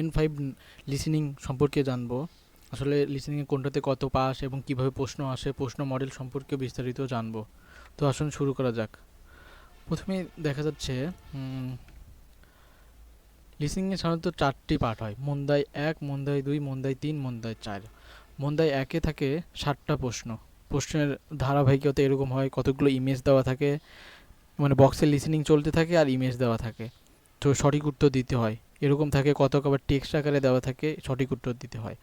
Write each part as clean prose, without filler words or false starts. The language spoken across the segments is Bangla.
N5 লিসেনিং সম্পর্কে জানবো। আসলে লিসেনিংয়ে কোনটাতে কত পাস এবং কিভাবে প্রশ্ন আসে, প্রশ্ন মডেল সম্পর্কে বিস্তারিত জানবো। তো আসুন শুরু করা যাক। প্রথমেই দেখা যাচ্ছে লিসেনিংয়ে সাধারণত 4টি পার্ট হয়: মন্দাই 1, মন্দাই 2, মন্দাই 3, মন্দাই 4। মন্দাই 1-এ থাকে 60টা প্রশ্ন। প্রশ্নের ধারাবাহিকতা এরকম হয়, কতগুলো ইমেজ দেওয়া থাকে, মানে বক্সে লিসেনিং চলতে থাকে আর ইমেজ দেওয়া থাকে, তো সঠিক উত্তর দিতে হয়। এরকম থাকে কত আবার টেক্সট আকারে দেওয়া থাকে, সঠিক উত্তর দিতে হয়।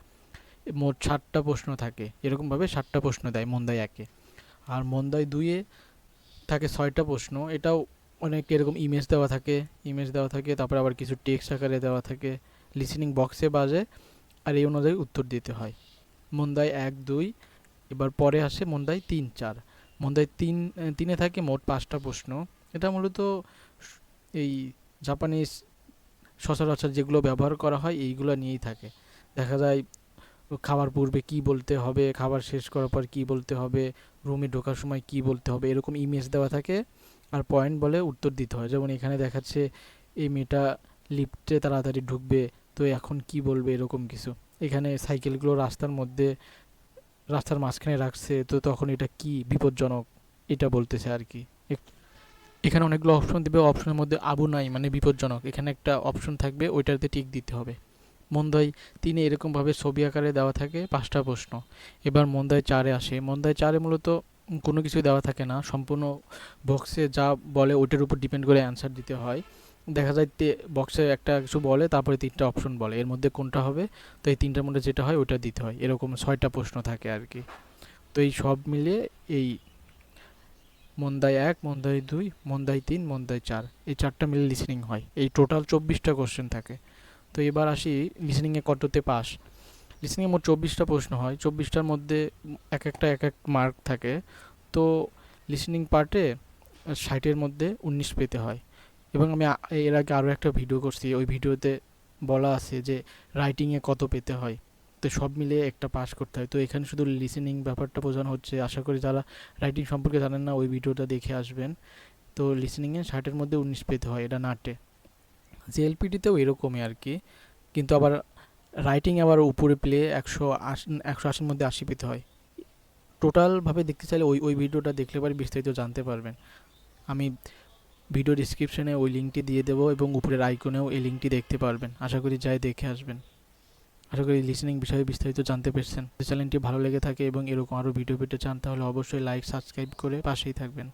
মোট 60টা প্রশ্ন থাকে, এরকমভাবে 60টা প্রশ্ন দেয় মন্দাই 1-এ। আর মন্দাই 2-এ থাকে 6টা প্রশ্ন, এটাও অনেক এরকম ইমেজ দেওয়া থাকে, তারপর আবার কিছু টেক্সট আকারে দেওয়া থাকে, লিসেনিং বক্সে বাজে, আর এই অনুযায়ী উত্তর দিতে হয়। মন্দাই 1, 2। এবার পরে আসে মন্দাই 3, 4। মন্দাই 3-এ থাকে মোট 5টা প্রশ্ন। এটা মূলত এই জাপানিজ সচরাচর যেগুলো ব্যবহার করা হয় এইগুলো নিয়েই থাকে। দেখা যায় খাবার পূর্বে কি বলতে হবে, খাবার শেষ করার পর কি বলতে হবে, রুমে ঢোকার সময় কি বলতে হবে, এরকম ইমেজ দেওয়া থাকে আর পয়েন্ট বলে উত্তর দিতে হয়। যেমন এখানে দেখাচ্ছে এই মেয়েটা লিফটে তাড়াতাড়ি ঢুকবে, তো এখন কি বলবে, এরকম কিছু। এখানে সাইকেলগুলো রাস্তার মাঝখানে রাখছে, তো তখন এটা কি বিপজ্জনক, এটা বলতেছে আর কি। এখানে অনেকগুলো অপশন দিবে, অপশনের মধ্যে আবু নাই মানে বিপজ্জনক, এখানে একটা অপশন থাকবে, ওইটাতে টিক দিতে হবে। মন্দাই 3-এ এরকমভাবে ছবি আকারে দেওয়া থাকে 5টা প্রশ্ন। এবার মন্দাই 4-এ আসে। মন্দাই 4-এ মূলত কোনো কিছু দেওয়া থাকে না, সম্পূর্ণ বক্সে যা বলে ওইটার উপর ডিপেন্ড করে অ্যান্সার দিতে হয়। দেখা যায় বক্সে একটা কিছু বলে, তারপরে 3টা অপশন বলে, এর মধ্যে কোনটা হবে, তো এই 3টার মধ্যে যেটা হয় ওটা দিতে হয়। এরকম 6টা প্রশ্ন থাকে আর কি। তো এই সব মিলিয়ে এই মন্দাই 1, মন্দাই 2, মন্দাই 3, মন্দাই 4, এই 4টা মিলে লিসেনিং হয়। এই টোটাল 24টা কোশ্চেন থাকে। তো এবার আসি লিসেনিংয়ে কততে পাস। লিসেনিংয়ে মোট 24টা প্রশ্ন হয়, 24টার মধ্যে এক একটা এক এক মার্ক থাকে। তো লিসেনিং পার্টে 60-এর মধ্যে 19 পেতে হয়। এবং আমি এর আগে আরও একটা ভিডিও করছি, ওই ভিডিওতে বলা আছে যে রাইটিংয়ে কত পেতে হয়। তো সব মিলিয়ে একটা পাস করতে হয়। তো এখানে শুধু লিসেনিং ব্যাপারটা বোঝানো হচ্ছে। আশা করি যারা রাইটিং সম্পর্কে জানেন না ওই ভিডিওটা দেখে আসবেন। তো লিসেনিংয়ে 60-এর মধ্যে 19 পেতে হয়, এটা নাটে। জেএলপিটিতেও এরকমই আর কি, কিন্তু আবার রাইটিং আবার উপরে প্লে 180-র মধ্যে 80 পেতে হয়। টোটালভাবে দেখতে চাইলে ওই ওই ভিডিওটা দেখলে পরে বিস্তারিত জানতে পারবেন। আমি ভিডিও ডিসক্রিপশনে ওই লিঙ্কটি দিয়ে দেবো এবং উপরের আইকনেও এই লিঙ্কটি দেখতে পারবেন। আশা করি যাই দেখে আসবেন। আশা করি লিসেনিং বিষয়ে বিস্তারিত জানতে পেরেছেন। চ্যানেলটি ভালো লেগে থাকে এবং এরকম আরও ভিডিও পেতে চান তাহলে অবশ্যই লাইক সাবস্ক্রাইব করে পাশেই থাকবেন।